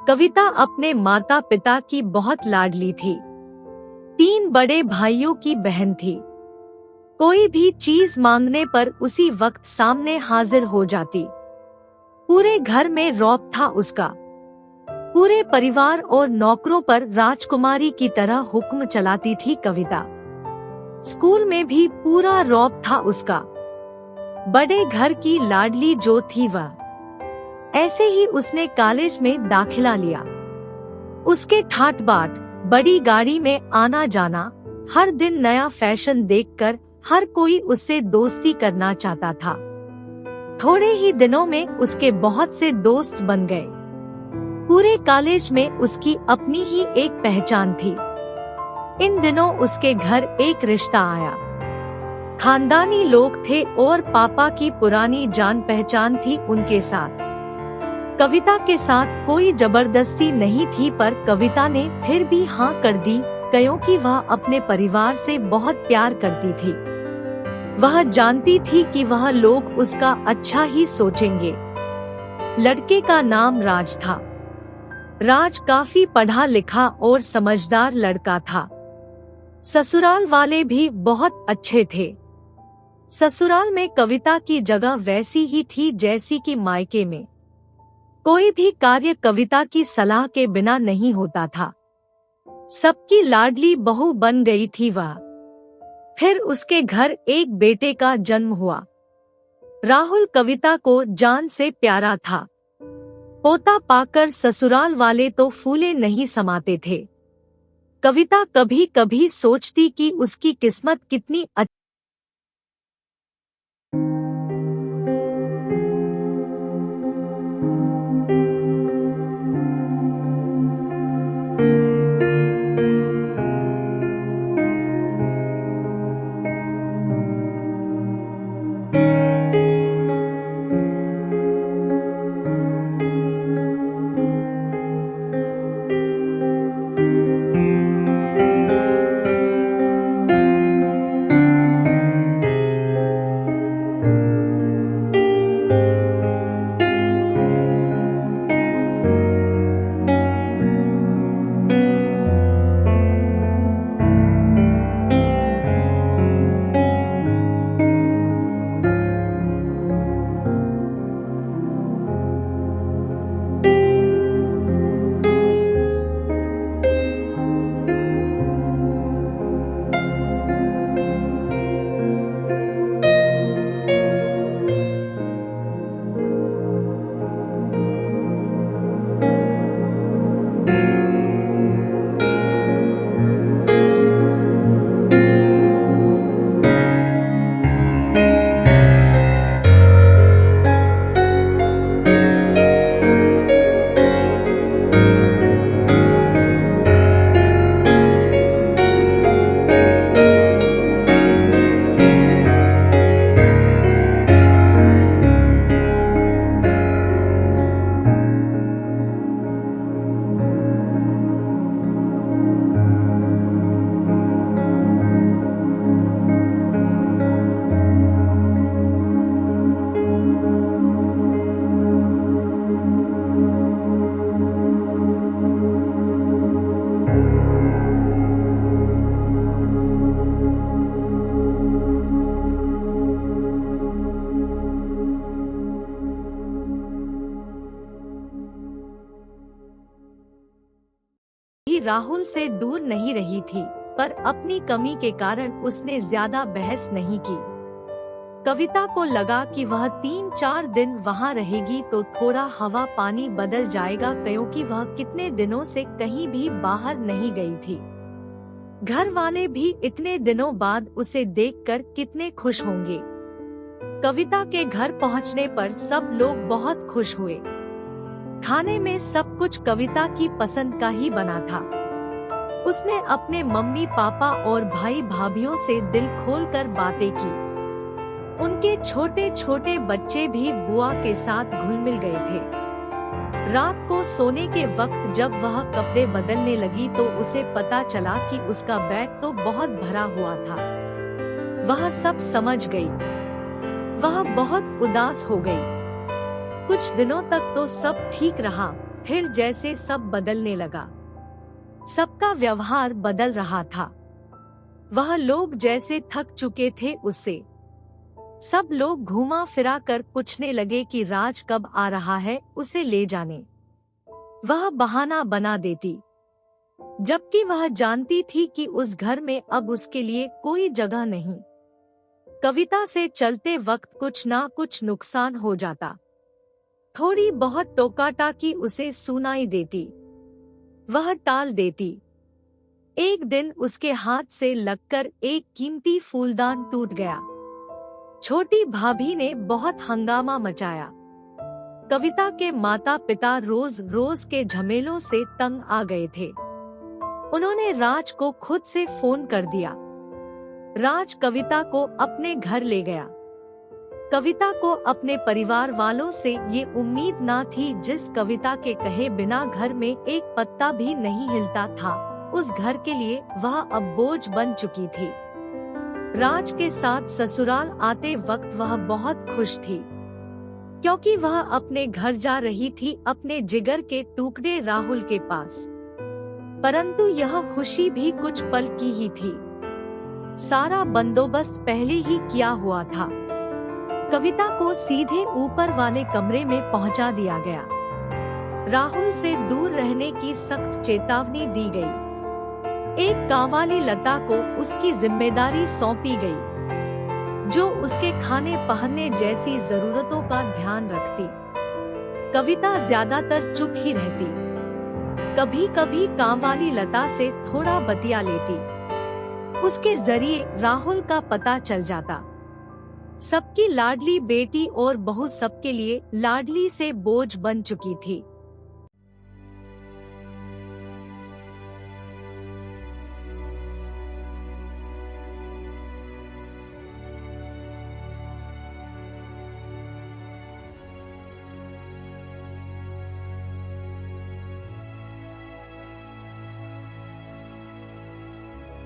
कविता अपने माता पिता की बहुत लाडली थी। 3 बड़े भाइयों की बहन थी। कोई भी चीज मांगने पर उसी वक्त सामने हाजिर हो जाती। पूरे घर में रौब था उसका। पूरे परिवार और नौकरों पर राजकुमारी की तरह हुक्म चलाती थी कविता। स्कूल में भी पूरा रौब था उसका। बड़े घर की लाडली जो थी वह। ऐसे ही उसने कॉलेज में दाखिला लिया। उसके ठाट बाट, बड़ी गाड़ी में आना जाना, हर दिन नया फैशन देखकर हर कोई उससे दोस्ती करना चाहता था। थोड़े ही दिनों में उसके बहुत से दोस्त बन गए। पूरे कॉलेज में उसकी अपनी ही एक पहचान थी। इन दिनों उसके घर एक रिश्ता आया। खानदानी लोग थे और पापा की पुरानी जान पहचान थी उनके साथ। कविता के साथ कोई जबरदस्ती नहीं थी, पर कविता ने फिर भी हाँ कर दी, क्योंकि वह अपने परिवार से बहुत प्यार करती थी। वह जानती थी कि वह लोग उसका अच्छा ही सोचेंगे। लड़के का नाम राज था। राज काफी पढ़ा लिखा और समझदार लड़का था। ससुराल वाले भी बहुत अच्छे थे। ससुराल में कविता की जगह वैसी ही थी जैसी कि मायके में। कोई भी कार्य कविता की सलाह के बिना नहीं होता था। सबकी लाडली बहू बन गई थी वह। फिर उसके घर एक बेटे का जन्म हुआ। राहुल कविता को जान से प्यारा था। पोता पाकर ससुराल वाले तो फूले नहीं समाते थे। कविता कभी कभी सोचती कि उसकी किस्मत कितनी अच्छी। राहुल से दूर नहीं रही थी, पर अपनी कमी के कारण उसने ज्यादा बहस नहीं की। कविता को लगा कि वह 3-4 दिन वहाँ रहेगी तो थोड़ा हवा पानी बदल जाएगा, क्योंकि वह कितने दिनों से कहीं भी बाहर नहीं गई थी। घर वाले भी इतने दिनों बाद उसे देखकर कितने खुश होंगे। कविता के घर पहुँचने पर सब लोग बहुत खुश हुए। खाने में सब कुछ कविता की पसंद का ही बना था। उसने अपने मम्मी पापा और भाई भाभीयों से दिल खोलकर बातें की। उनके छोटे छोटे बच्चे भी बुआ के साथ घुल मिल गए थे। रात को सोने के वक्त जब वह कपड़े बदलने लगी तो उसे पता चला कि उसका बैग तो बहुत भरा हुआ था। वह सब समझ गई। वह बहुत उदास हो गई। कुछ दिनों तक तो सब ठीक रहा, फिर जैसे सब बदलने लगा। सबका व्यवहार बदल रहा था। वह लोग जैसे थक चुके थे उससे। सब लोग घुमा फिरा कर पूछने लगे कि राज कब आ रहा है उसे ले जाने। वह बहाना बना देती, जबकि वह जानती थी कि उस घर में अब उसके लिए कोई जगह नहीं। कविता से चलते वक्त कुछ ना कुछ नुकसान हो जाता। थोड़ी बहुत टोकाटाकी उसे सुनाई देती, वह टाल देती। एक दिन उसके हाथ से लगकर एक कीमती फूलदान टूट गया। छोटी भाभी ने बहुत हंगामा मचाया। कविता के माता पिता रोज रोज के झमेलों से तंग आ गए थे। उन्होंने राज को खुद से फोन कर दिया। राज कविता को अपने घर ले गया। कविता को अपने परिवार वालों से ये उम्मीद ना थी। जिस कविता के कहे बिना घर में एक पत्ता भी नहीं हिलता था, उस घर के लिए वह अब बोझ बन चुकी थी। राज के साथ ससुराल आते वक्त वह बहुत खुश थी, क्योंकि वह अपने घर जा रही थी, अपने जिगर के टुकड़े राहुल के पास। परंतु यह खुशी भी कुछ पल की ही थी। सारा बंदोबस्त पहले ही किया हुआ था। कविता को सीधे ऊपर वाले कमरे में पहुंचा दिया गया। राहुल से दूर रहने की सख्त चेतावनी दी गई। एक कांवाली लता को उसकी जिम्मेदारी सौंपी गई, जो उसके खाने पहनने जैसी जरूरतों का ध्यान रखती। कविता ज्यादातर चुप ही रहती। कभी कभी कांवाली लता से थोड़ा बतिया लेती। उसके जरिए राहुल का पता चल जाता। सबकी लाडली बेटी और बहू सबके लिए लाडली से बोझ बन चुकी थी।